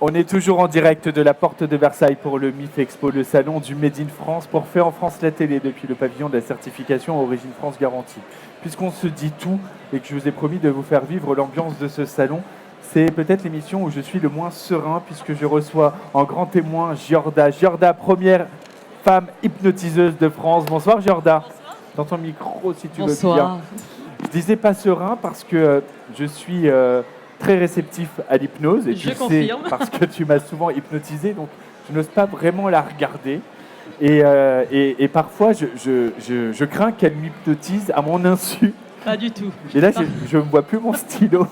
On est toujours en direct de la porte de Versailles pour le MIF Expo, le salon du Made in France pour Fait en France la télé depuis le pavillon de la certification Origine France Garantie. Puisqu'on se dit tout et que je vous ai promis de vous faire vivre l'ambiance de ce salon, c'est peut-être l'émission où je suis le moins serein puisque je reçois en grand témoin Giorda. Giorda, première femme hypnotiseuse de France. Bonsoir Giorda. Bonsoir. Dans ton micro si tu Bonsoir. veux bien. Je disais pas serein parce que je suis très réceptif à l'hypnose et tu le sais parce que tu m'as souvent hypnotisé, donc je n'ose pas vraiment la regarder et parfois je crains qu'elle m'hypnotise à mon insu. Pas du tout. Et là je ne vois plus mon stylo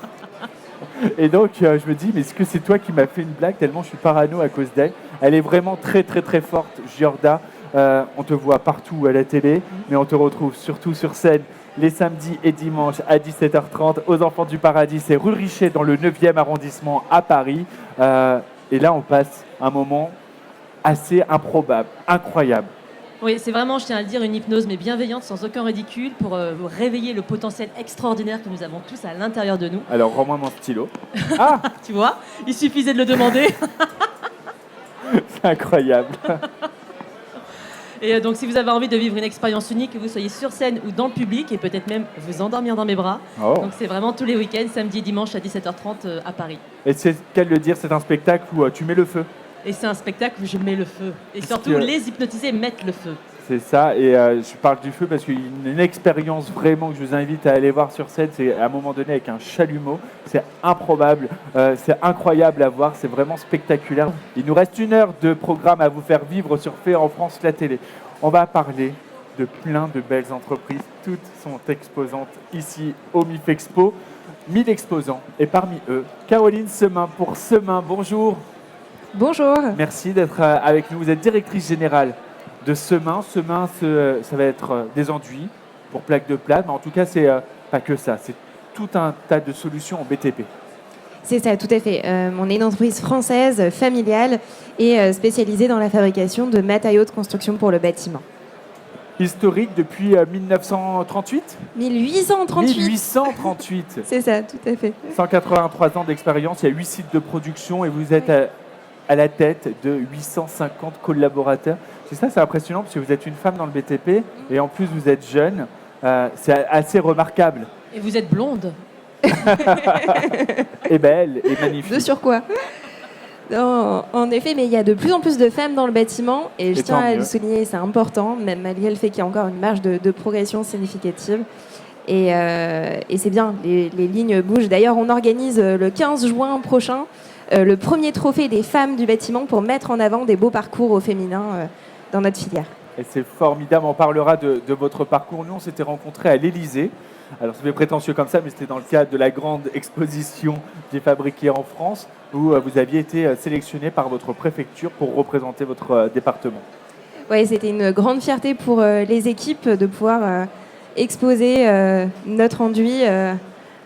et donc je me dis mais est-ce que c'est toi qui m'as fait une blague tellement je suis parano à cause d'elle. Elle est vraiment très très très forte, Giorda. On te voit partout à la télé, mais on te retrouve surtout sur scène les samedis et dimanches à 17h30 aux Enfants du Paradis. C'est rue Richer dans le 9e arrondissement à Paris. Et là, on passe un moment assez improbable, incroyable. Oui, c'est vraiment, je tiens à le dire, une hypnose mais bienveillante, sans aucun ridicule, pour réveiller le potentiel extraordinaire que nous avons tous à l'intérieur de nous. Alors, rends-moi mon stylo. Ah, tu vois, il suffisait de le demander. c'est incroyable. Et donc, si vous avez envie de vivre une expérience unique, que vous soyez sur scène ou dans le public, et peut-être même vous endormir dans mes bras. Oh. Donc, c'est vraiment tous les week-ends, samedi et dimanche à 17h30 à Paris. Et c'est qu'à le dire, c'est un spectacle où tu mets le feu. Et c'est un spectacle où je mets le feu. Et surtout, les hypnotisés mettent le feu. C'est ça, et je parle du feu parce qu'il y a une expérience vraiment que je vous invite à aller voir sur scène, c'est à un moment donné avec un chalumeau, c'est improbable, c'est incroyable à voir, c'est vraiment spectaculaire. Il nous reste 1 heure de programme à vous faire vivre sur Fait en France la télé. On va parler de plein de belles entreprises, toutes sont exposantes ici au MIF Expo, 1000 exposants, et parmi eux, Caroline Semin pour Semin, bonjour. Bonjour. Merci d'être avec nous, vous êtes directrice générale de Semin. Semin, ça va être des enduits pour plaques de plâtre, mais en tout cas, c'est pas que ça, c'est tout un tas de solutions en BTP. C'est ça, tout à fait. On est une entreprise française, familiale et spécialisée dans la fabrication de matériaux de construction pour le bâtiment. Historique depuis 1938 1838. 1838. C'est ça, tout à fait. 183 ans d'expérience, il y a 8 sites de production et vous êtes à la tête de 850 collaborateurs. C'est ça, c'est impressionnant parce que vous êtes une femme dans le BTP et en plus vous êtes jeune. C'est assez remarquable. Et vous êtes blonde. Et belle et magnifique. De surcroît. Non, en effet, mais il y a de plus en plus de femmes dans le bâtiment et je tiens à le souligner, c'est important, même malgré le fait qu'il y a encore une marge de progression significative. Et c'est bien, les lignes bougent. D'ailleurs, on organise le 15 juin prochain le premier trophée des femmes du bâtiment pour mettre en avant des beaux parcours au féminin dans notre filière. Et c'est formidable, on parlera de votre parcours. Nous, on s'était rencontrés à l'Élysée. Alors, ça fait prétentieux comme ça, mais c'était dans le cadre de la grande exposition des fabriqués en France, où vous aviez été sélectionné par votre préfecture pour représenter votre département. Oui, c'était une grande fierté pour les équipes de pouvoir exposer notre enduit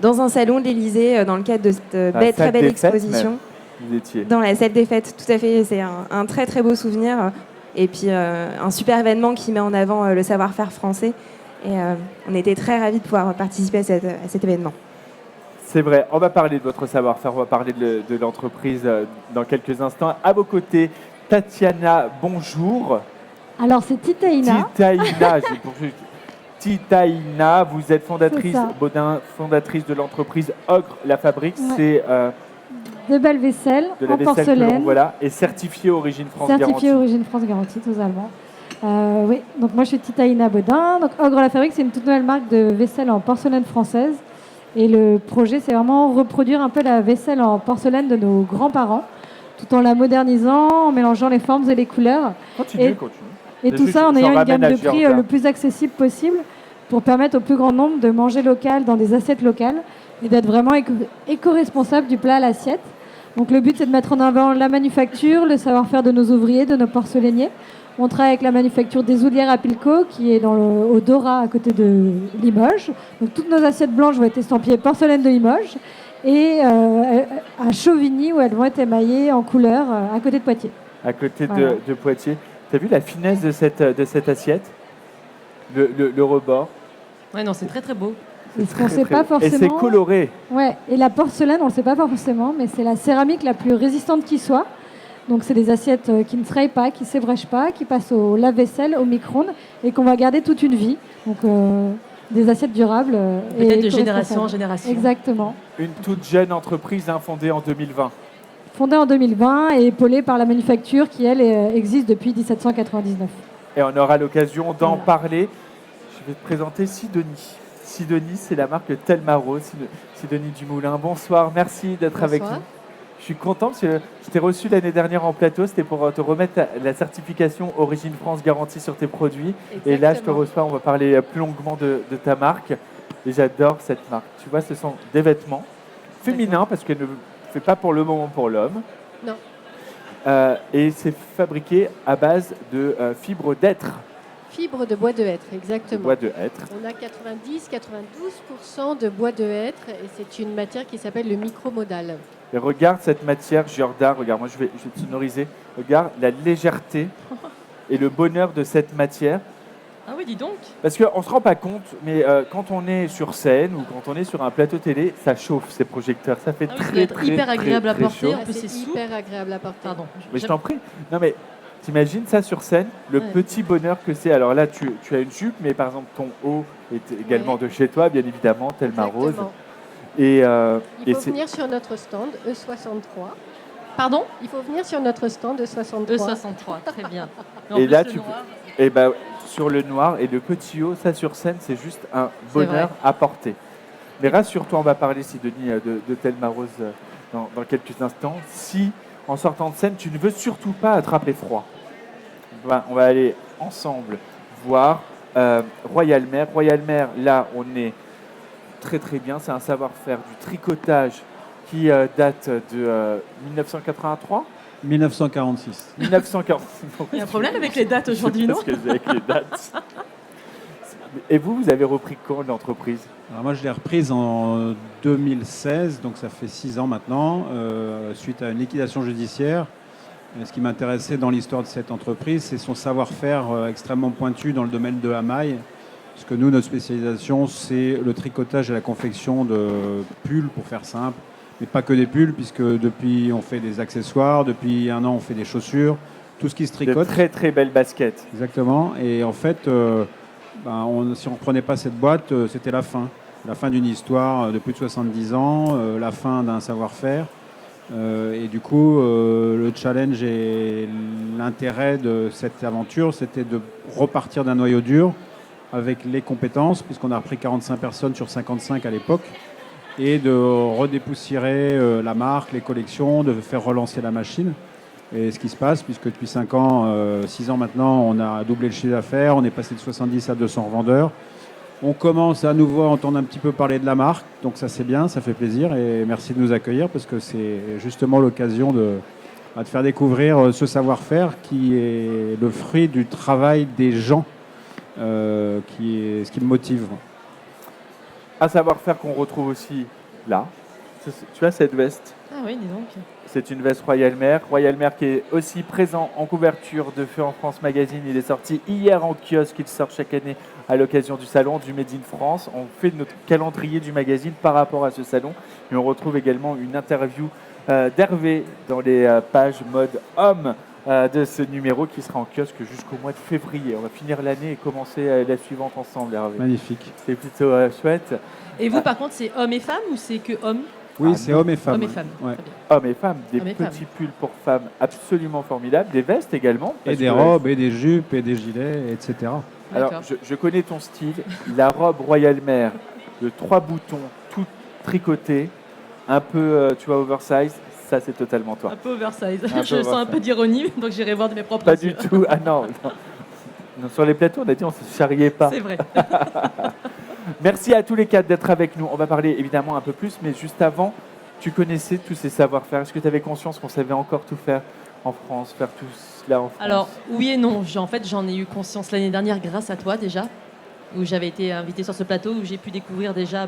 dans un salon de l'Élysée dans le cadre de cette très belle exposition. Vous étiez dans la salle des fêtes, tout à fait. C'est un très très beau souvenir. Et puis un super événement qui met en avant le savoir-faire français. Et on était très ravis de pouvoir participer à cet événement. C'est vrai, on va parler de votre savoir-faire, on va parler de l'entreprise dans quelques instants. À vos côtés, Tatiana, bonjour. Alors c'est Titaïna. Titaïna, vous êtes fondatrice Baudin, fondatrice de l'entreprise Ogre La Fabrique. Ouais. C'est de belles vaisselles en porcelaine. Voilà, et certifiée Origine France Garantie. Certifiée Origine France Garantie, totalement. Oui, donc moi je suis Titaïna Baudin. Donc Ogre La Fabrique, c'est une toute nouvelle marque de vaisselle en porcelaine française. Et le projet, c'est vraiment reproduire un peu la vaisselle en porcelaine de nos grands-parents, tout en la modernisant, en mélangeant les formes et les couleurs. Continue. Et tout ça en ayant une gamme de prix le plus accessible possible pour permettre au plus grand nombre de manger local dans des assiettes locales et d'être vraiment éco-responsable du plat à l'assiette. Donc le but, c'est de mettre en avant la manufacture, le savoir-faire de nos ouvriers, de nos porcelainiers. On travaille avec la manufacture des Oulières à Pilco, qui est au Dora, à côté de Limoges. Donc toutes nos assiettes blanches vont être estampillées porcelaine de Limoges. Et à Chauvigny, où elles vont être émaillées en couleur, à côté de Poitiers. À côté de Poitiers. Tu as vu la finesse de cette assiette, le rebord? Ouais, non, c'est très très beau. Et ce qu'on ne sait pas forcément. Et c'est coloré. Ouais. Et la porcelaine, on ne le sait pas forcément, mais c'est la céramique la plus résistante qui soit. Donc c'est des assiettes qui ne se rayent pas, qui ne s'ébrèchent pas, qui passent au lave-vaisselle, au micro-ondes et qu'on va garder toute une vie. Donc des assiettes durables. Peut-être de génération en génération. Exactement. Une toute jeune entreprise fondée en 2020. Fondée en 2020 et épaulée par la manufacture qui, elle, existe depuis 1799. Et on aura l'occasion d'en parler. Je vais te présenter Sidonie. Sidonie, c'est la marque Thelma Rose. Sidonie Dumoulin, bonsoir, merci d'être avec nous. Je suis content parce que je t'ai reçu l'année dernière en plateau, c'était pour te remettre la certification Origine France garantie sur tes produits. Exactement. Et là, je te reçois, on va parler plus longuement de ta marque. Et j'adore cette marque. Tu vois, ce sont des vêtements féminins parce qu'elle ne fait pas pour le moment pour l'homme. Non. Et c'est fabriqué à base de fibres d'être. Fibre de bois de hêtre, exactement. Bois de hêtre. On a 90-92% de bois de hêtre et c'est une matière qui s'appelle le micromodal. Et regarde cette matière, Jordan, regarde, moi je vais te sonoriser. Regarde la légèreté et le bonheur de cette matière. Ah oui, dis donc. Parce qu'on ne se rend pas compte, mais quand on est sur scène ou quand on est sur un plateau télé, ça chauffe ces projecteurs. Ça fait très hyper agréable à porter. Chaud. En plus, c'est hyper agréable à porter. Pardon. Mais je t'en prie. Non mais t'imagines ça sur scène, le petit bonheur que c'est. Alors là, tu as une jupe, mais par exemple ton haut est également de chez toi, bien évidemment, Thelma Rose. Et il faut venir sur notre stand E63. Pardon ? Il faut venir sur notre stand E63. E63, très bien. Et là, et ben, sur le noir et le petit haut, ça sur scène, c'est juste un bonheur à porter. Mais rassure-toi, on va parler, Sidonie, de Thelma Rose dans quelques instants. Si, en sortant de scène, tu ne veux surtout pas attraper froid, on va aller ensemble voir Royal Mer. Royal Mer, là, on est très très bien. C'est un savoir-faire du tricotage qui date de 1983 1946. 1946. Il y a un problème avec les dates aujourd'hui, non ? Parce que avec les dates. Et vous avez repris quand l'entreprise ? Alors moi, je l'ai reprise en 2016, donc ça fait 6 ans maintenant, suite à une liquidation judiciaire. Et ce qui m'intéressait dans l'histoire de cette entreprise, c'est son savoir-faire extrêmement pointu dans le domaine de la maille. Parce que nous, notre spécialisation, c'est le tricotage et la confection de pulls, pour faire simple. Mais pas que des pulls, puisque depuis, on fait des accessoires, depuis 1 an, on fait des chaussures, tout ce qui se tricote. De très très belles baskets. Exactement. Et en fait, si on ne reprenait pas cette boîte, c'était la fin. La fin d'une histoire de plus de 70 ans, la fin d'un savoir-faire. Et du coup, le challenge et l'intérêt de cette aventure, c'était de repartir d'un noyau dur avec les compétences, puisqu'on a repris 45 personnes sur 55 à l'époque, et de redépoussiérer la marque, les collections, de faire relancer la machine. Et ce qui se passe, puisque depuis 5 ans, 6 ans maintenant, on a doublé le chiffre d'affaires, on est passé de 70 à 200 revendeurs. On commence à nouveau à entendre un petit peu parler de la marque, donc ça c'est bien, ça fait plaisir, et merci de nous accueillir, parce que c'est justement l'occasion de faire découvrir ce savoir-faire qui est le fruit du travail des gens, qui est ce qui me motive. Un savoir-faire qu'on retrouve aussi là. Tu as cette veste. Ah oui, dis donc. C'est une veste Royal Mer. Royal Mer qui est aussi présent en couverture de Feu en France Magazine. Il est sorti hier en kiosque. Il sort chaque année à l'occasion du salon du Made in France. On fait notre calendrier du magazine par rapport à ce salon. Et on retrouve également une interview d'Hervé dans les pages mode homme de ce numéro qui sera en kiosque jusqu'au mois de février. On va finir l'année et commencer la suivante ensemble, Hervé. Magnifique. C'est plutôt chouette. Et vous, par contre, c'est hommes et femmes ou c'est que hommes ? Oui, c'est hommes et femmes. Hommes et femmes. Ouais. Hommes et femmes, des Hommes et petits femmes. pulls pour femmes absolument formidables, des vestes également. Et des robes, et des jupes, et des gilets, etc. Alors, je connais ton style. La robe Royal Mer de 3 boutons, tout tricoté, un peu, tu vois, oversize. Ça, c'est totalement toi. Un peu oversize. Un peu Je sens un peu d'ironie, donc j'irai voir de mes propres Pas yeux. du tout. Ah non, non. Non, sur les plateaux, on a dit on ne se charriait pas. C'est vrai. Merci à tous les 4 d'être avec nous. On va parler évidemment un peu plus, mais juste avant, tu connaissais tous ces savoir-faire. Est-ce que tu avais conscience qu'on savait encore tout faire en France, faire tout cela en France? Alors, oui et non. En fait, j'en ai eu conscience l'année dernière grâce à toi déjà, où j'avais été invitée sur ce plateau, où j'ai pu découvrir déjà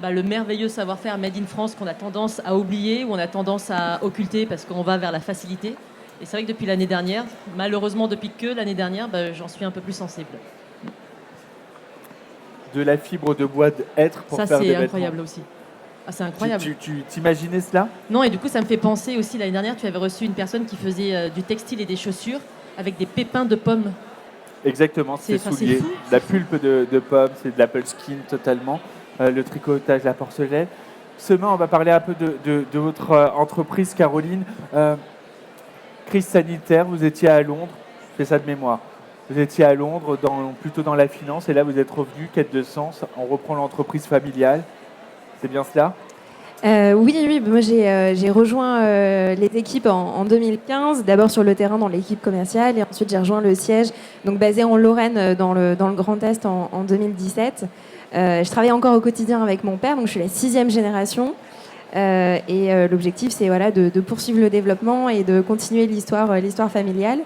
le merveilleux savoir-faire Made in France qu'on a tendance à oublier, ou on a tendance à occulter parce qu'on va vers la facilité. Et c'est vrai que depuis l'année dernière, malheureusement depuis que l'année dernière, j'en suis un peu plus sensible. de la fibre de bois de hêtre pour faire des vêtements. Ça, c'est incroyable aussi. Ah, c'est incroyable. Tu t'imaginais cela? Non, et du coup, ça me fait penser aussi, l'année dernière, tu avais reçu une personne qui faisait du textile et des chaussures avec des pépins de pommes. Exactement, c'est souliers. La pulpe de pommes, c'est de l'apple skin totalement. Le tricotage, la porcelaine. Seulement, on va parler un peu de votre entreprise, Caroline. Crise sanitaire, vous étiez à Londres, je fais ça de mémoire. Vous étiez à Londres, plutôt dans la finance, et là vous êtes revenu, quête de sens, on reprend l'entreprise familiale. C'est bien cela? Oui, moi j'ai rejoint les équipes en 2015, d'abord sur le terrain dans l'équipe commerciale, et ensuite j'ai rejoint le siège, donc basé en Lorraine dans le Grand Est en 2017. Je travaille encore au quotidien avec mon père, donc je suis la 6e génération. L'objectif, c'est de poursuivre le développement et de continuer l'histoire familiale.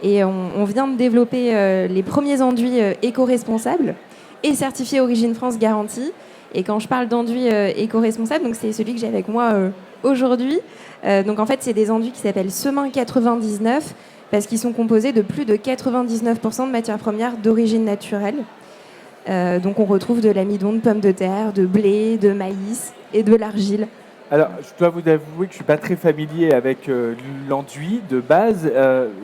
Et on vient de développer les premiers enduits éco-responsables et certifiés Origine France garantie. Et quand je parle d'enduits éco-responsables, donc c'est celui que j'ai avec moi aujourd'hui. Donc en fait, c'est des enduits qui s'appellent Semin 99 parce qu'ils sont composés de plus de 99% de matières premières d'origine naturelle. Donc on retrouve de l'amidon de pommes de terre, de blé, de maïs et de l'argile. Alors, je dois vous avouer que je ne suis pas très familier avec l'enduit de base.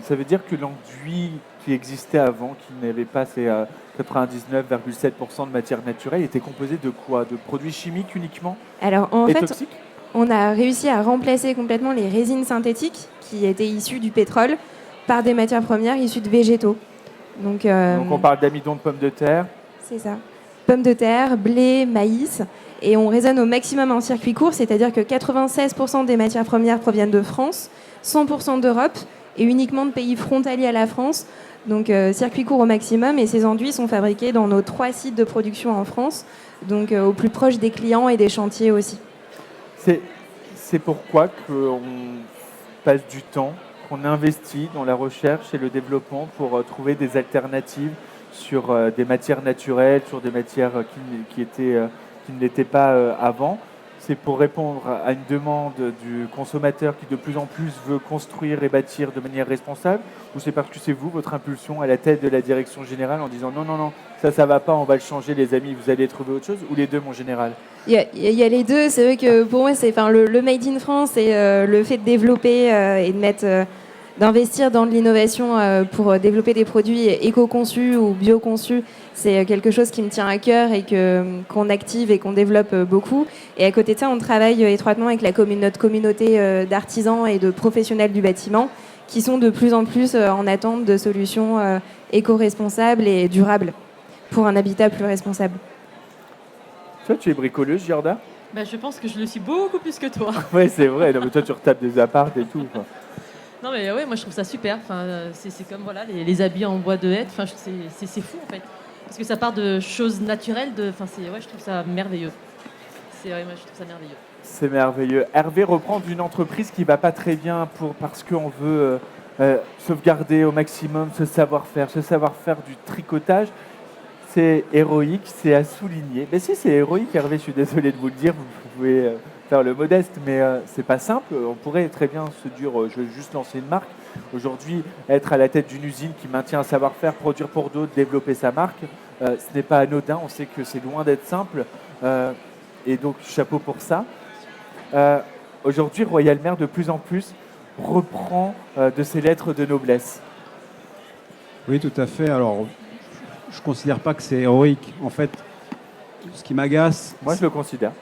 Ça veut dire que l'enduit qui existait avant, qui n'avait pas ces 99,7% de matière naturelle, était composé de quoi? De produits chimiques uniquement? Alors, en fait, toxiques? On a réussi à remplacer complètement les résines synthétiques qui étaient issues du pétrole par des matières premières issues de végétaux. Donc on parle d'amidon de pommes de terre? C'est ça. Pommes de terre, blé, maïs. Et on raisonne au maximum en circuit court, c'est-à-dire que 96% des matières premières proviennent de France, 100% d'Europe et uniquement de pays frontaliers à la France. Donc circuit court au maximum, et ces enduits sont fabriqués dans nos 3 sites de production en France, donc au plus proche des clients et des chantiers aussi. C'est pourquoi qu'on passe du temps, qu'on investit dans la recherche et le développement pour trouver des alternatives sur des matières naturelles, sur des matières qui ne l'étaient pas avant. C'est pour répondre à une demande du consommateur qui de plus en plus veut construire et bâtir de manière responsable, ou c'est parce que c'est vous, votre impulsion à la tête de la direction générale en disant non, ça va pas, on va le changer les amis, vous allez trouver autre chose, ou les deux mon général? Il y a les deux. C'est vrai que pour moi, le Made in France et le fait de développer et d'investir dans de l'innovation pour développer des produits éco-conçus ou bio-conçus, c'est quelque chose qui me tient à cœur et qu'on active et qu'on développe beaucoup. Et à côté de ça, on travaille étroitement avec notre communauté d'artisans et de professionnels du bâtiment qui sont de plus en plus en attente de solutions éco-responsables et durables pour un habitat plus responsable. Toi, tu es bricoleuse, Giorda? Je pense que je le suis beaucoup plus que toi. Oui, c'est vrai. Non, mais toi, tu retapes des apparts et tout. Quoi. Non mais ouais, moi je trouve ça super. Enfin, c'est comme les habits en bois de hêtre. Enfin, c'est fou en fait, parce que ça part de choses naturelles. Je trouve ça merveilleux. Je trouve ça merveilleux. C'est merveilleux. Hervé reprend d'une entreprise qui va pas très bien parce qu'on veut sauvegarder au maximum ce savoir-faire du tricotage. C'est héroïque, c'est à souligner. Mais si, c'est héroïque, Hervé. Je suis désolé de vous le dire. Vous pouvez faire le modeste, mais c'est pas simple. On pourrait très bien se dire, je vais juste lancer une marque. Aujourd'hui, être à la tête d'une usine qui maintient un savoir-faire, produire pour d'autres, développer sa marque, ce n'est pas anodin. On sait que c'est loin d'être simple. Et donc, chapeau pour ça. Aujourd'hui, Royal Maire, de plus en plus, reprend de ses lettres de noblesse. Oui, tout à fait. Alors, je ne considère pas que c'est héroïque. En fait, ce qui m'agace... Moi, je le considère.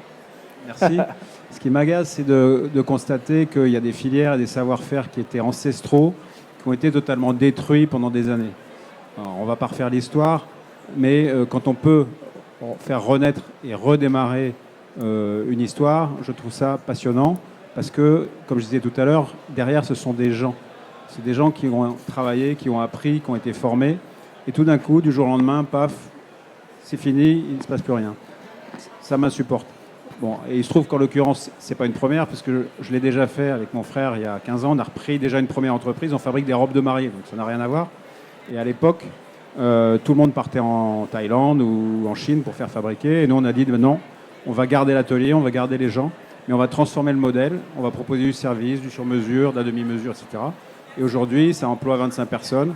Merci. Ce qui m'agace, c'est de constater qu'il y a des filières et des savoir-faire qui étaient ancestraux, qui ont été totalement détruits pendant des années. Alors, on ne va pas refaire l'histoire, mais quand on peut faire renaître et redémarrer une histoire, je trouve ça passionnant, parce que, comme je disais tout à l'heure, derrière, ce sont des gens. C'est des gens qui ont travaillé, qui ont appris, qui ont été formés, et tout d'un coup, du jour au lendemain, paf, c'est fini, il ne se passe plus rien. Ça m'insupporte. Bon, et il se trouve qu'en l'occurrence, c'est pas une première, parce que je l'ai déjà fait avec mon frère il y a 15 ans. On a repris déjà une première entreprise, on fabrique des robes de mariée, donc ça n'a rien à voir. Et à l'époque, tout le monde partait en Thaïlande ou en Chine pour faire fabriquer. Et nous, on a dit, non, on va garder l'atelier, on va garder les gens, mais on va transformer le modèle, on va proposer du service, du sur-mesure, de la demi-mesure, etc. Et aujourd'hui, ça emploie 25 personnes,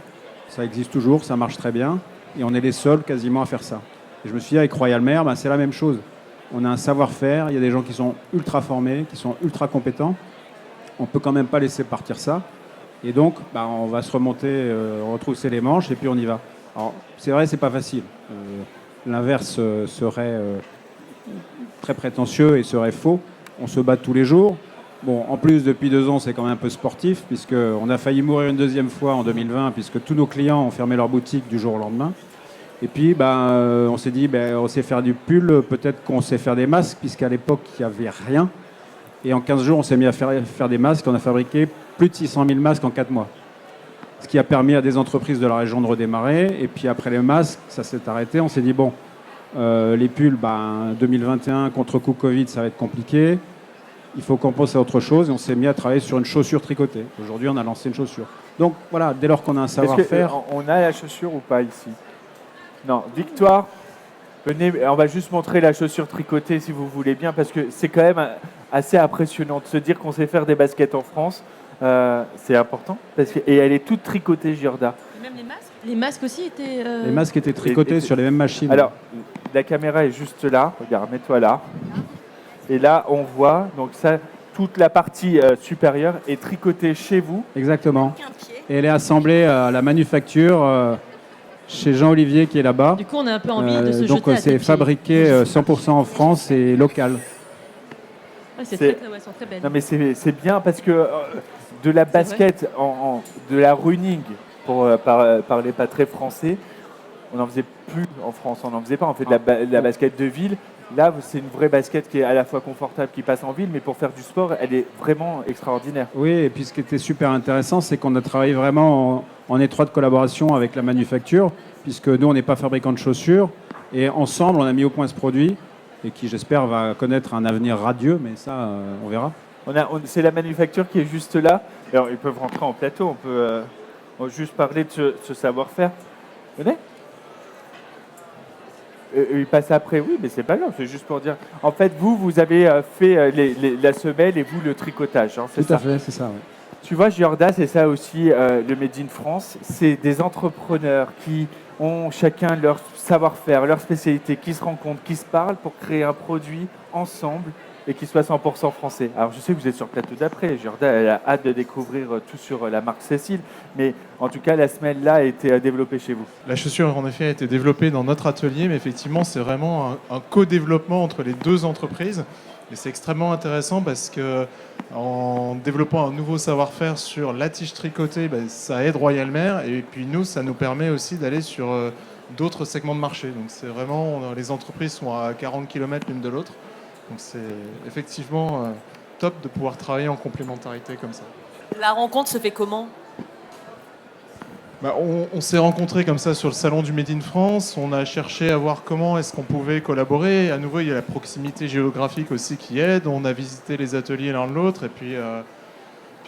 ça existe toujours, ça marche très bien, et on est les seuls quasiment à faire ça. Et je me suis dit, avec Royal Maire, c'est la même chose. On a un savoir-faire, il y a des gens qui sont ultra formés, qui sont ultra compétents. On ne peut quand même pas laisser partir ça. Et donc, on va se remonter, retrousser les manches, et puis on y va. Alors, c'est vrai, c'est pas facile. L'inverse serait très prétentieux et serait faux. On se bat tous les jours. Bon, en plus, depuis 2 ans, c'est quand même un peu sportif, puisqu'on a failli mourir une deuxième fois en 2020, puisque tous nos clients ont fermé leur boutique du jour au lendemain. Et puis, on s'est dit, on sait faire du pull, peut-être qu'on sait faire des masques, puisqu'à l'époque, il n'y avait rien. Et en 15 jours, on s'est mis à faire des masques. On a fabriqué plus de 600 000 masques en 4 mois. Ce qui a permis à des entreprises de la région de redémarrer. Et puis après les masques, ça s'est arrêté. On s'est dit, les pulls, 2021, contre-coup Covid, ça va être compliqué. Il faut qu'on pense à autre chose. Et on s'est mis à travailler sur une chaussure tricotée. Aujourd'hui, on a lancé une chaussure. Donc voilà, dès lors qu'on a un savoir-faire... On a la chaussure ou pas ici? Non. Victoire, venez, on va juste montrer la chaussure tricotée si vous voulez bien, parce que c'est quand même assez impressionnant de se dire qu'on sait faire des baskets en France. C'est important. Et elle est toute tricotée, Giorda. Et même les masques? Les masques aussi étaient... Les masques étaient tricotés sur les mêmes machines. Alors, la caméra est juste là. Regarde, mets-toi là. Et là, on voit, donc ça, toute la partie supérieure est tricotée chez vous. Exactement. Et elle est assemblée à la manufacture chez Jean-Olivier qui est là-bas. Du coup, on a un peu envie de se donc jeter à tes c'est pieds. fabriqué 100% en France et local. Ouais, c'est très belle. Non, mais c'est bien parce que de la basket, de la running, pour parler pas très français, on n'en faisait plus en France. On n'en faisait pas. On fait de la basket de ville. Là, c'est une vraie basket qui est à la fois confortable, qui passe en ville, mais pour faire du sport, elle est vraiment extraordinaire. Oui, et puis ce qui était super intéressant, c'est qu'on a travaillé vraiment en étroite collaboration avec la manufacture, puisque nous, on n'est pas fabricant de chaussures. Et ensemble, on a mis au point ce produit, et qui, j'espère, va connaître un avenir radieux, mais ça, on verra. C'est la manufacture qui est juste là. Alors, ils peuvent rentrer en plateau, on peut juste parler de ce savoir-faire. Venez. Il passe après, oui, mais c'est pas grave, c'est juste pour dire. En fait, vous avez fait la semelle et vous le tricotage, hein, c'est ça? Tout à fait, c'est ça, oui. Tu vois, Giorda, c'est ça aussi, le Made in France. C'est des entrepreneurs qui ont chacun leur savoir-faire, leur spécialité, qui se rencontrent, qui se parlent pour créer un produit ensemble et qui soit 100% français. Alors, je sais que vous êtes sur le plateau d'après. Giorda, elle a hâte de découvrir tout sur la marque Cécile. Mais en tout cas, la semelle-là a été développée chez vous. La chaussure, en effet, a été développée dans notre atelier. Mais effectivement, c'est vraiment un co-développement entre les deux entreprises. Et c'est extrêmement intéressant parce que en développant un nouveau savoir-faire sur la tige tricotée, ça aide Royal Maire. Et puis nous, ça nous permet aussi d'aller sur d'autres segments de marché. Donc c'est vraiment, les entreprises sont à 40 km l'une de l'autre. Donc c'est effectivement top de pouvoir travailler en complémentarité comme ça. La rencontre se fait comment ? On s'est rencontrés comme ça sur le salon du Made in France. On a cherché à voir comment est-ce qu'on pouvait collaborer. À nouveau, il y a la proximité géographique aussi qui aide. On a visité les ateliers l'un de l'autre. Et puis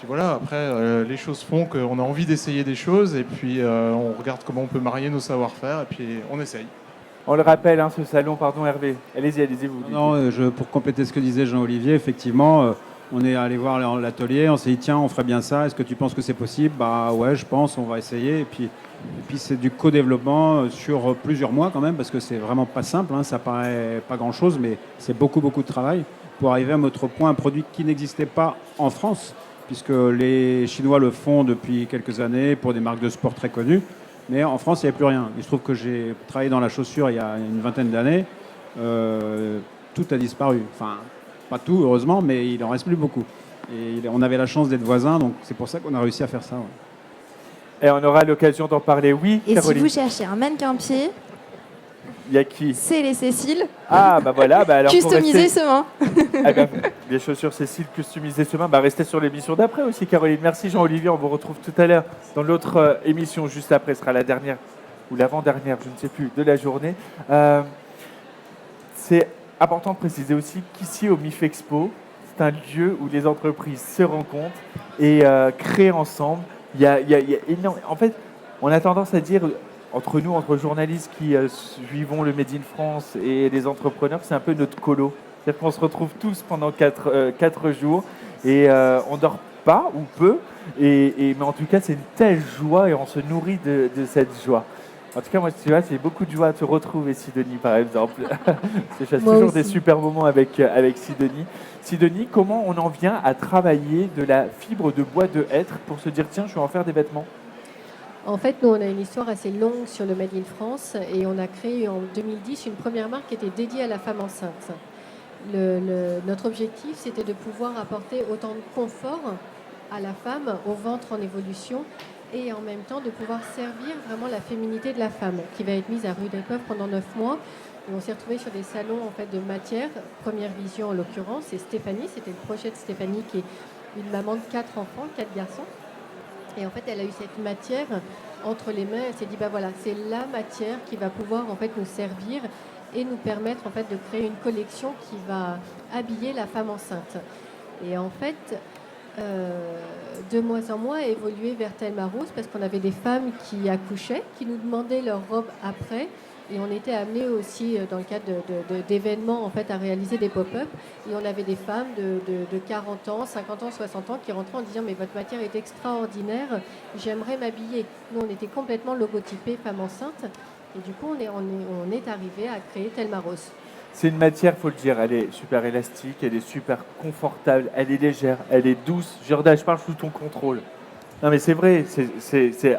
voilà, après, les choses font qu'on a envie d'essayer des choses. Et puis on regarde comment on peut marier nos savoir-faire. Et puis on essaye. On le rappelle, hein, ce salon, pardon Hervé. Allez-y, vous. Non, pour compléter ce que disait Jean-Olivier, effectivement, on est allé voir l'atelier, on s'est dit tiens, on ferait bien ça, est-ce que tu penses que c'est possible ? Ouais, je pense, on va essayer. Et puis c'est du co-développement sur plusieurs mois quand même, parce que c'est vraiment pas simple, hein, ça paraît pas grand-chose, mais c'est beaucoup de travail pour arriver à mettre au point un produit qui n'existait pas en France, puisque les Chinois le font depuis quelques années pour des marques de sport très connues. Mais en France, il n'y avait plus rien. Il se trouve que j'ai travaillé dans la chaussure il y a une vingtaine d'années. Tout a disparu. Enfin, pas tout, heureusement, mais il n'en reste plus beaucoup. Et on avait la chance d'être voisins, donc c'est pour ça qu'on a réussi à faire ça. Ouais. Et on aura l'occasion d'en parler, oui, Et Caroline. si vous cherchez un mannequin-pied, il y a qui ? C'est les Cécile. Ah, voilà. Alors customisé semain. Les chaussures Cécile customisées semain. Restez sur l'émission d'après aussi, Caroline. Merci Jean-Olivier. On vous retrouve tout à l'heure dans l'autre émission juste après. Ce sera la dernière ou l'avant-dernière, je ne sais plus, de la journée. C'est important de préciser aussi qu'ici au MIF Expo, c'est un lieu où les entreprises se rencontrent et créent ensemble. Il y a énorme... En fait, on a tendance à dire... Entre nous, entre journalistes qui suivons le Made in France et les entrepreneurs, c'est un peu notre colo. C'est-à-dire qu'on se retrouve tous pendant 4 jours et on ne dort pas ou peu. Mais en tout cas, c'est une telle joie et on se nourrit de cette joie. En tout cas, moi, tu vois, j'ai beaucoup de joie à te retrouver, Sidonie, par exemple. Je passe Moi toujours aussi. des super moments avec Sidonie. Sidonie, comment on en vient à travailler de la fibre de bois de hêtre pour se dire, tiens, je vais en faire des vêtements? En fait, nous, on a une histoire assez longue sur le Made in France et on a créé en 2010 une première marque qui était dédiée à la femme enceinte. Notre objectif, c'était de pouvoir apporter autant de confort à la femme, au ventre en évolution, et en même temps de pouvoir servir vraiment la féminité de la femme, qui va être mise à rude épreuve pendant 9 mois. Et on s'est retrouvé sur des salons en fait, de matière, Première Vision en l'occurrence, et Stéphanie, c'était le projet de Stéphanie, qui est une maman de 4 enfants, 4 garçons. Et en fait, elle a eu cette matière entre les mains. Elle s'est dit, bah voilà, c'est la matière qui va pouvoir en fait nous servir et nous permettre en fait de créer une collection qui va habiller la femme enceinte. Et en fait, de mois en mois, a évolué vers Thelma Rose parce qu'on avait des femmes qui accouchaient, qui nous demandaient leur robe après. Et on était amenés aussi, dans le cadre d'événements, en fait, à réaliser des pop-up. Et on avait des femmes de 40 ans, 50 ans, 60 ans qui rentraient en disant « Mais votre matière est extraordinaire, j'aimerais m'habiller ». Nous, on était complètement logotypés femmes enceintes. Et du coup, on est arrivé à créer Thelma Rose. C'est une matière, faut le dire, elle est super élastique, elle est super confortable, elle est légère, elle est douce. Jordan, je parle sous ton contrôle. Non mais c'est vrai, c'est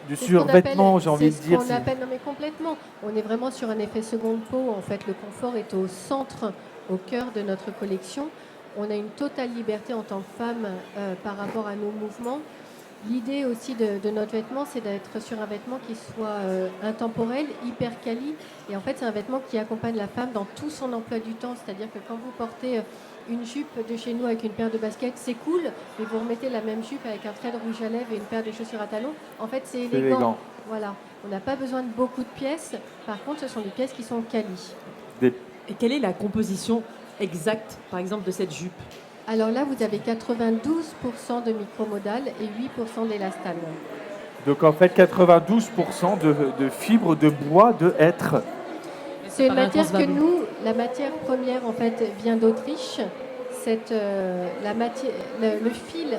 du survêtement, j'ai envie de dire. C'est ce qu'on appelle, non mais complètement. On est vraiment sur un effet seconde peau. En fait, le confort est au centre, au cœur de notre collection. On a une totale liberté en tant que femme par rapport à nos mouvements. L'idée aussi de notre vêtement, c'est d'être sur un vêtement qui soit intemporel, hyper quali. Et en fait, c'est un vêtement qui accompagne la femme dans tout son emploi du temps. C'est-à-dire que quand vous portez une jupe de chez nous avec une paire de baskets, c'est cool. Mais vous remettez la même jupe avec un trait de rouge à lèvres et une paire de chaussures à talons. En fait, c'est élégant. Voilà. On n'a pas besoin de beaucoup de pièces. Par contre, ce sont des pièces qui sont quali. Et quelle est la composition exacte, par exemple, de cette jupe ? Alors là, vous avez 92% de micromodal et 8% d'élastane. Donc en fait, 92% de fibres de bois de hêtre. C'est une matière que nous, la matière première en fait vient d'Autriche. Le fil,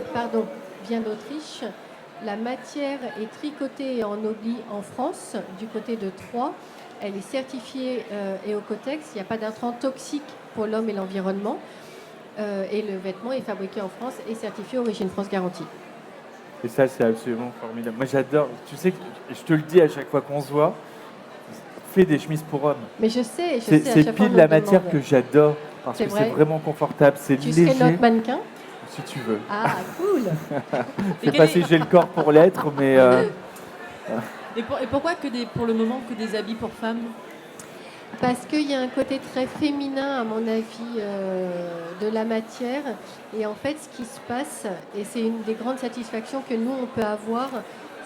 vient d'Autriche. La matière est tricotée et ennoblie en France, du côté de Troyes. Elle est certifiée Ecotex. Il n'y a pas d'intrants toxiques pour l'homme et l'environnement. Et le vêtement est fabriqué en France et certifié Origine France Garantie. Et ça, c'est absolument formidable. Moi, j'adore. Tu sais, je te le dis à chaque fois qu'on se voit, fais des chemises pour hommes. Mais je sais. C'est pile la matière que j'adore parce que c'est vraiment confortable, c'est léger. Tu serais notre mannequin ? Si tu veux. Ah, cool. Je sais pas si j'ai le corps pour l'être, mais. Et pourquoi pour le moment que des habits pour femmes ? Parce qu'il y a un côté très féminin, à mon avis, de la matière. Et en fait, ce qui se passe, et c'est une des grandes satisfactions que nous, on peut avoir,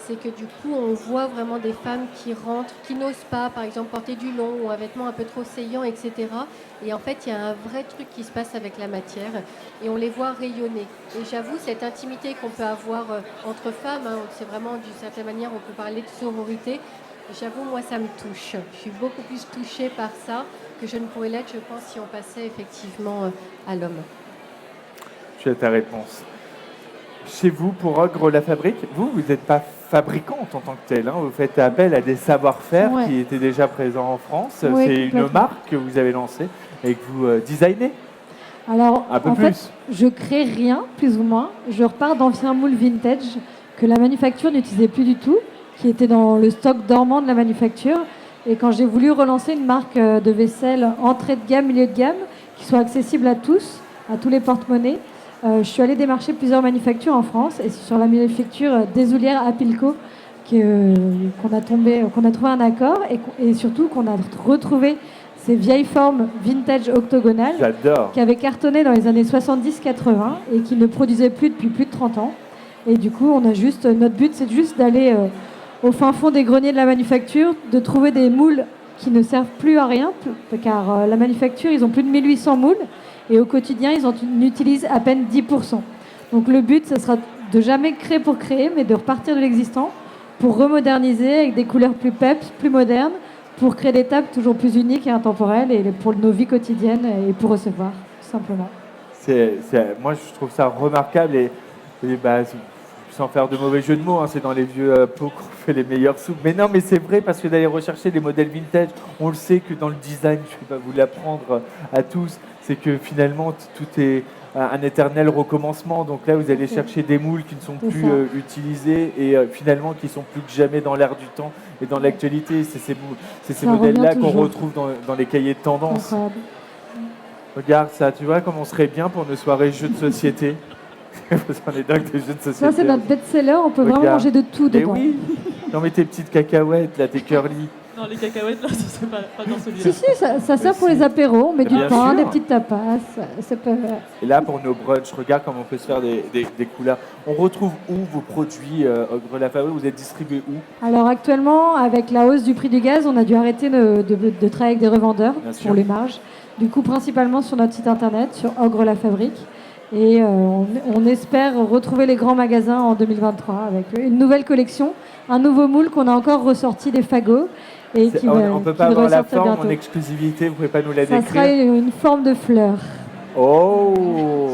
c'est que du coup, on voit vraiment des femmes qui rentrent, qui n'osent pas, par exemple, porter du long ou un vêtement un peu trop saillant, etc. Et en fait, il y a un vrai truc qui se passe avec la matière et on les voit rayonner. Et j'avoue, cette intimité qu'on peut avoir entre femmes, c'est vraiment, d'une certaine manière, on peut parler de sororité. J'avoue, moi, ça me touche. Je suis beaucoup plus touchée par ça que je ne pourrais l'être, je pense, si on passait effectivement à l'homme. Tu as ta réponse. Chez vous, pour Ogre la Fabrique, vous n'êtes pas fabricante en tant que telle. Vous faites appel à des savoir-faire qui étaient déjà présents en France. Oui, c'est une marque que vous avez lancée et que vous designez. Alors, un peu en plus. fait, je crée rien, plus ou moins. Je repars d'anciens moules vintage que la manufacture n'utilisait plus du tout, qui étaient dans le stock dormant de la manufacture. Et quand j'ai voulu relancer une marque de vaisselle entrée de gamme, milieu de gamme, qui soit accessible à tous les porte-monnaies, je suis allée démarcher plusieurs manufactures en France. Et c'est sur la manufacture Desoulières à Pilco qu'on a trouvé un accord et surtout qu'on a retrouvé ces vieilles formes vintage octogonales qui avaient cartonné dans les années 70-80 et qui ne produisaient plus depuis plus de 30 ans. Et du coup, notre but, c'est juste d'aller au fin fond des greniers de la manufacture, de trouver des moules qui ne servent plus à rien, car la manufacture, ils ont plus de 1800 moules, et au quotidien, ils en utilisent à peine 10%. Donc le but, ce sera de jamais créer pour créer, mais de repartir de l'existant pour remoderniser avec des couleurs plus peps, plus modernes, pour créer des tables toujours plus uniques et intemporelles, et pour nos vies quotidiennes, et pour recevoir, tout simplement. Moi, je trouve ça remarquable, et sans faire de mauvais jeu de mots, hein, c'est dans les vieux pots qu'on fait les meilleures soupes. Mais non, mais c'est vrai, parce que d'aller rechercher des modèles vintage, on le sait que dans le design, je ne vais pas vous l'apprendre à tous, c'est que finalement, tout est un éternel recommencement. Donc là, vous allez chercher des moules qui ne sont plus utilisés et finalement qui sont plus que jamais dans l'air du temps et dans l'actualité. C'est ces modèles-là qu'on retrouve dans les cahiers de tendance. Incroyable. Regarde ça, tu vois comme on serait bien pour nos soirées jeux de société. On est dingue des jeux de société. Ça, c'est notre best-seller, on peut vraiment manger de tout dedans. Oui. Non, mais tes petites cacahuètes, là, tes curly. Non, les cacahuètes, là, c'est pas dans celui-là. Si, ça sert pour les apéros, on met du pain, des petites tapas. Et là, pour nos brunchs, regarde comment on peut se faire des couleurs. On retrouve où vos produits Ogre La Fabrique? Vous êtes distribués où? Alors actuellement, avec la hausse du prix du gaz, on a dû arrêter de travailler avec des revendeurs pour les marges. Du coup, principalement sur notre site internet, sur Ogre La Fabrique. Et on espère retrouver les grands magasins en 2023 avec une nouvelle collection, un nouveau moule qu'on a encore ressorti des fagots. Et on ne peut pas avoir la forme en exclusivité, vous ne pouvez pas nous la décrire? Ça sera une forme de fleur. Oh!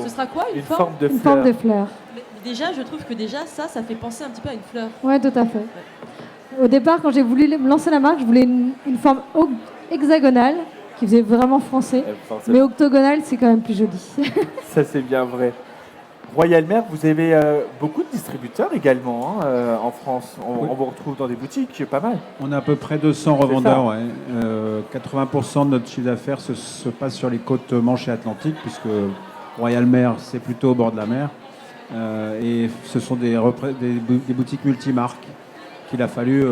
Ce sera quoi, une forme de fleur? Une forme de fleur. Mais déjà, je trouve que ça fait penser un petit peu à une fleur. Oui, tout à fait. Au départ, quand j'ai voulu me lancer la marque, je voulais une forme hexagonale, qui faisait vraiment français. Mais octogonale, c'est quand même plus joli. Ça, c'est bien vrai. Royal Mer, vous avez beaucoup de distributeurs également en France. On vous retrouve dans des boutiques, pas mal. On a à peu près 200 revendeurs. Ouais. 80% de notre chiffre d'affaires se passe sur les côtes Manche et Atlantique, puisque Royal Mer, c'est plutôt au bord de la mer. Et ce sont des boutiques multimarques qu'il a fallu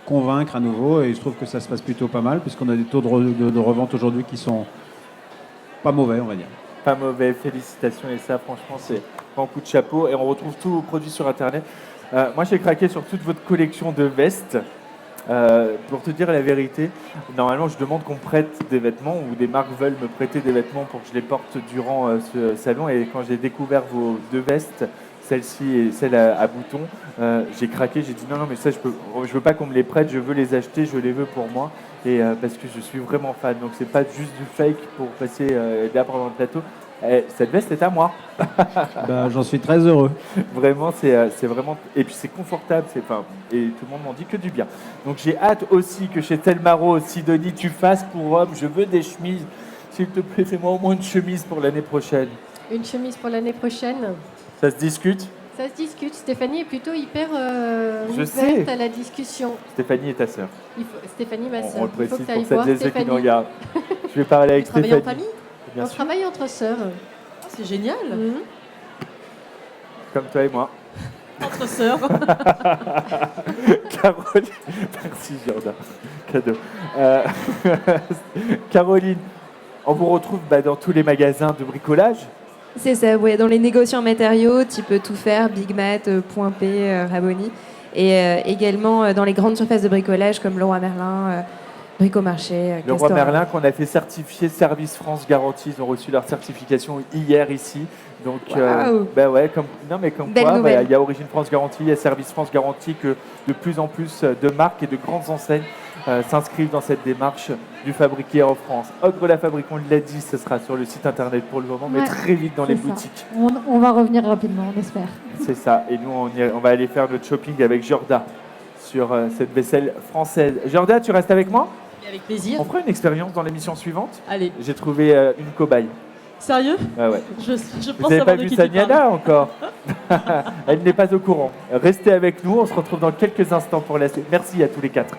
convaincre à nouveau. Et je trouve que ça se passe plutôt pas mal, puisqu'on a des taux de revente aujourd'hui qui sont pas mauvais, on va dire. Pas mauvais, félicitations. Et ça, franchement, c'est un coup de chapeau. Et on retrouve tous vos produits sur Internet. Moi, j'ai craqué sur toute votre collection de vestes. Pour te dire la vérité, normalement, je demande qu'on me prête des vêtements ou des marques veulent me prêter des vêtements pour que je les porte durant ce salon. Et quand j'ai découvert vos deux vestes, celle-ci et celle à boutons, j'ai craqué. J'ai dit non, mais ça, je veux pas qu'on me les prête. Je veux les acheter. Je les veux pour moi. Et parce que je suis vraiment fan. Donc, c'est pas juste du fake pour passer là pendant le plateau. Cette veste est à moi. J'en suis très heureux. Vraiment, c'est vraiment... Et puis c'est confortable, et tout le monde m'en dit que du bien. Donc j'ai hâte aussi que chez Telmaro, Sidonie, tu fasses pour hommes. Je veux des chemises. S'il te plaît, fais-moi au moins une chemise pour l'année prochaine. Une chemise pour l'année prochaine? Ça se discute? Ça se discute. Stéphanie est plutôt hyper ouverte à la discussion. Stéphanie est ta sœur. Stéphanie, ma sœur. On le précise pour celles et ceux qui nous regardent. Je vais parler avec Stéphanie. Travailler en famille? Bien on sûr. travaille entre sœurs. Oh, c'est génial. Comme toi et moi. Entre sœurs. Caroline, merci Jordan, cadeau. Caroline, on vous retrouve dans tous les magasins de bricolage. C'est ça, ouais, dans les négociants matériaux, type Tout Faire, Big Mat, Point P, Raboni, et également dans les grandes surfaces de bricolage comme Leroy Merlin, Bricomarché, Leroy Merlin qu'on a fait certifier Service France Garantie, ils ont reçu leur certification hier ici. Donc, ouais, comme quoi, il y a Origine France Garantie, il y a Service France Garantie, que de plus en plus de marques et de grandes enseignes s'inscrivent dans cette démarche du fabriqué en France. Ogre La Fabrique, on l'a dit, ce sera sur le site internet pour le moment, mais très vite dans les boutiques. On va revenir rapidement, on espère. C'est ça, et nous on va aller faire notre shopping avec Jorda sur cette vaisselle française. Jorda, tu restes avec moi ? Avec plaisir. On fera une expérience dans l'émission suivante. Allez. J'ai trouvé une cobaye. Sérieux? Ouais. Je Vous pense n'avez pas savoir de vu qui sa tu parles. Niana encore. Elle n'est pas au courant. Restez avec nous, on se retrouve dans quelques instants pour la suite. Merci à tous les quatre.